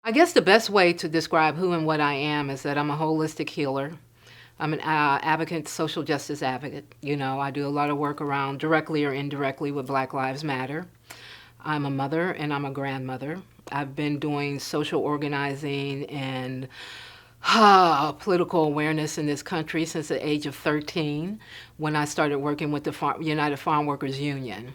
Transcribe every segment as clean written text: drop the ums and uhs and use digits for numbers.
I guess the best way to describe who and what I am is that I'm a holistic healer. I'm an advocate, social justice advocate. You know, I do a lot of work around directly or indirectly with Black Lives Matter. I'm a mother and I'm a grandmother. I've been doing social organizing and political awareness in this country since the age of 13 when I started working with the United Farm Workers Union.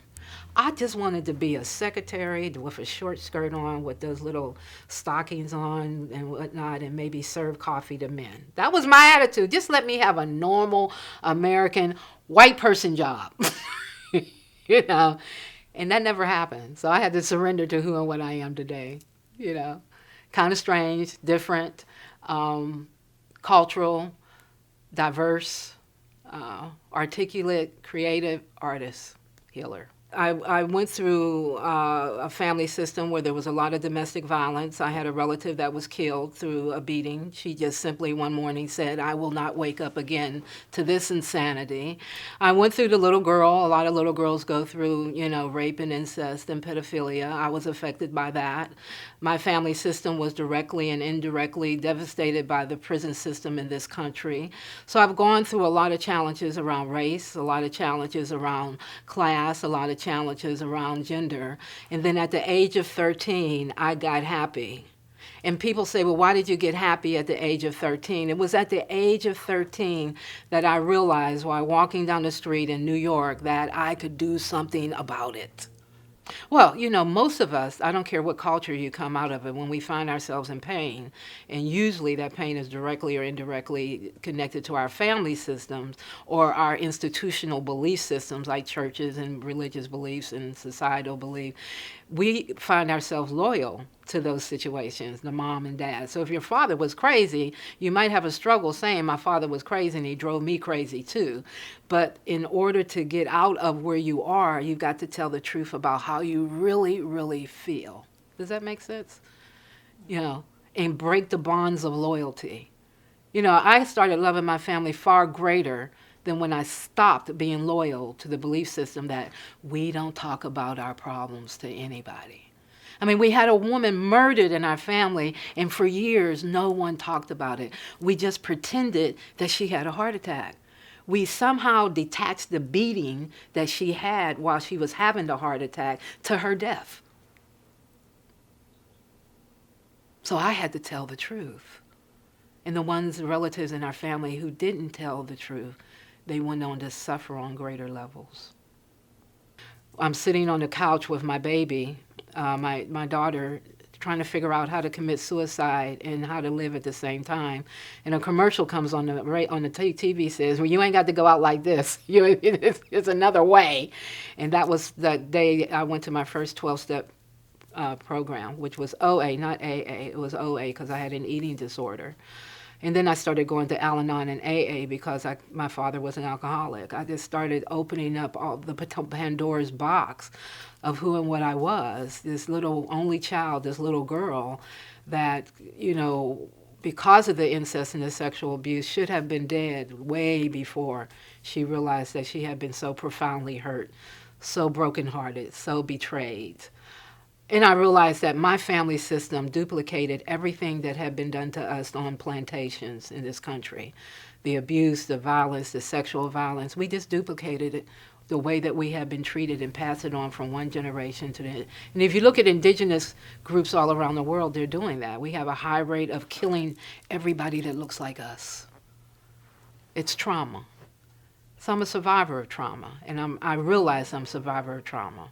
I just wanted to be a secretary with a short skirt on, with those little stockings on and whatnot, and maybe serve coffee to men. That was my attitude. Just let me have a normal American white person job, you know. And that never happened. So I had to surrender to who and what I am today, you know. Kind of strange, different, cultural, diverse, articulate, creative artist, healer. I went through a family system where there was a lot of domestic violence. I had a relative that was killed through a beating. She just simply one morning said, "I will not wake up again to this insanity." I went through the little girl. A lot of little girls go through, you know, rape and incest and pedophilia. I was affected by that. My family system was directly and indirectly devastated by the prison system in this country. So I've gone through a lot of challenges around race, a lot of challenges around class, a lot of challenges around gender. And then at the age of 13, I got happy. And people say, well, why did you get happy at the age of 13? It was at the age of 13 that I realized while walking down the street in New York that I could do something about it. Well, you know, most of us, I don't care what culture you come out of it, when we find ourselves in pain, and usually that pain is directly or indirectly connected to our family systems or our institutional belief systems like churches and religious beliefs and societal belief, we find ourselves loyal to those situations, the mom and dad. So if your father was crazy, you might have a struggle saying my father was crazy and he drove me crazy too. But in order to get out of where you are, you've got to tell the truth about how you really, really feel. Does that make sense? You know, and break the bonds of loyalty. You know, I started loving my family far greater than when I stopped being loyal to the belief system that we don't talk about our problems to anybody. I mean, we had a woman murdered in our family, and for years, no one talked about it. We just pretended that she had a heart attack. We somehow detached the beating that she had while she was having the heart attack to her death. So I had to tell the truth. And the relatives in our family who didn't tell the truth, they went on to suffer on greater levels. I'm sitting on the couch with my baby, my daughter, trying to figure out how to commit suicide and how to live at the same time. And a commercial comes on the TV, says, "Well, you ain't got to go out like this. It's another way." And that was the day I went to my first 12-step program, which was OA, not AA. It was OA because I had an eating disorder. And then I started going to Al-Anon and AA because my father was an alcoholic. I just started opening up all the Pandora's box of who and what I was, this little only child, this little girl that, you know, because of the incest and the sexual abuse, should have been dead way before she realized that she had been so profoundly hurt, so brokenhearted, so betrayed. And I realized that my family system duplicated everything that had been done to us on plantations in this country. The abuse, the violence, the sexual violence, we just duplicated it the way that we have been treated and passed it on from one generation to the. And if you look at indigenous groups all around the world, they're doing that. We have a high rate of killing everybody that looks like us. It's trauma. So I'm a survivor of trauma, and I realize I'm a survivor of trauma.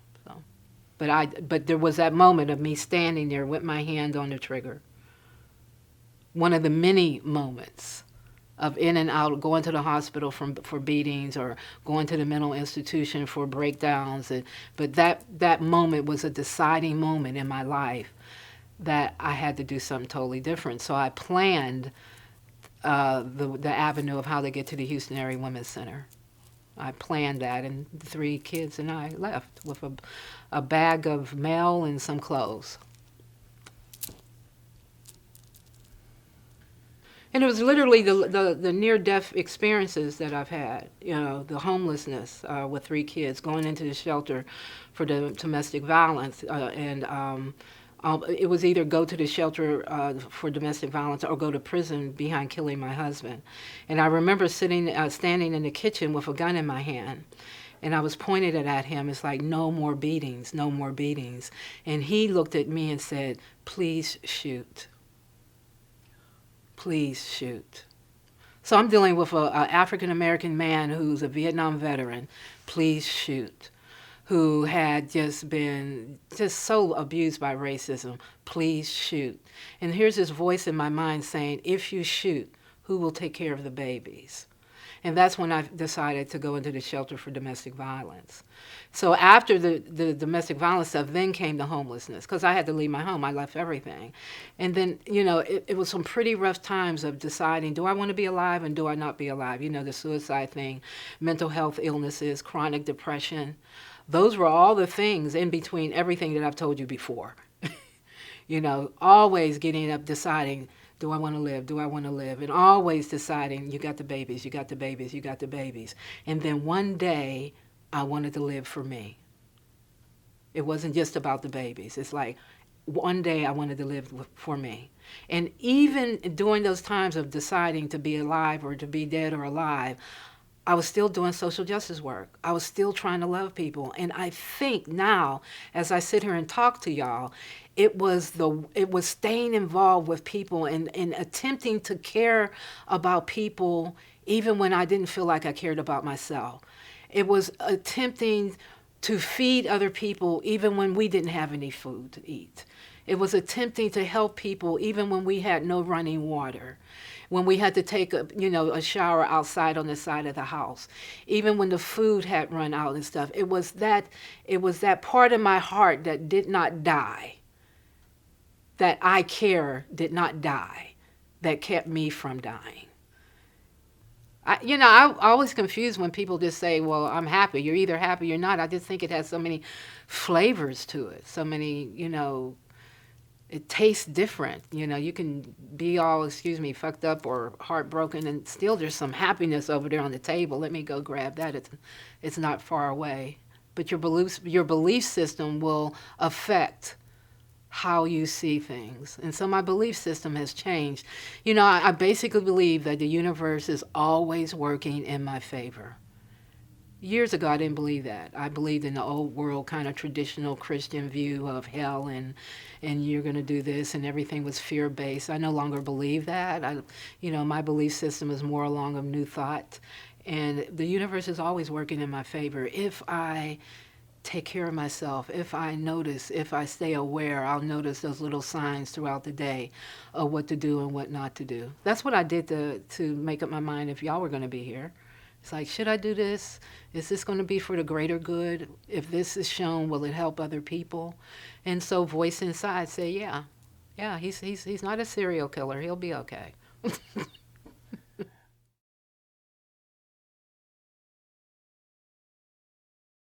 But there was that moment of me standing there with my hand on the trigger. One of the many moments of in and out, going to the hospital for beatings or going to the mental institution for breakdowns. But that moment was a deciding moment in my life that I had to do something totally different. So I planned the avenue of how to get to the Houston Area Women's Center. I planned that, and the 3 kids and I left with a bag of mail and some clothes. And it was literally the near-death experiences that I've had, you know, the homelessness with 3 kids, going into the shelter for the domestic violence, and It was either go to the shelter for domestic violence or go to prison behind killing my husband. And I remember standing in the kitchen with a gun in my hand. And I was pointing it at him. It's like, no more beatings, no more beatings. And he looked at me and said, please shoot. Please shoot. So I'm dealing with an African-American man who's a Vietnam veteran. Please shoot. Who had just been so abused by racism. Please shoot. And here's this voice in my mind saying, if you shoot, who will take care of the babies? And that's when I decided to go into the shelter for domestic violence. So after the domestic violence stuff, then came the homelessness, because I had to leave my home. I left everything. And then, it was some pretty rough times of deciding, do I want to be alive and do I not be alive? The suicide thing, mental health illnesses, chronic depression. Those were all the things in between everything that I've told you before. Always getting up, deciding, do I want to live? Do I want to live? And always deciding, you got the babies, you got the babies, you got the babies. And then one day, I wanted to live for me. It wasn't just about the babies. It's like, one day I wanted to live for me. And even during those times of deciding to be alive or to be dead or alive, I was still doing social justice work. I was still trying to love people. And I think now, as I sit here and talk to y'all, it was staying involved with people and attempting to care about people even when I didn't feel like I cared about myself. It was attempting to feed other people even when we didn't have any food to eat. It was attempting to help people even when we had no running water, when we had to take a shower outside on the side of the house, even when the food had run out and stuff. It was that part of my heart that did not die, that I care did not die, that kept me from dying. I always confuse when people just say, well, I'm happy. You're either happy or you're not. I just think it has so many flavors to it, so many, it tastes different. You can be all, fucked up or heartbroken, and still there's some happiness over there on the table. Let me go grab that. It's not far away. But your belief system will affect how you see things. And so my belief system has changed. I basically believe that the universe is always working in my favor. Years ago, I didn't believe that. I believed in the old world kind of traditional Christian view of hell and you're going to do this, and everything was fear-based. I no longer believe that. My belief system is more along of new thought. And the universe is always working in my favor. If I take care of myself, if I notice, if I stay aware, I'll notice those little signs throughout the day of what to do and what not to do. That's what I did to make up my mind if y'all were going to be here. It's like, should I do this? Is this going to be for the greater good? If this is shown, will it help other people? And so voice inside say, yeah, he's not a serial killer. He'll be okay.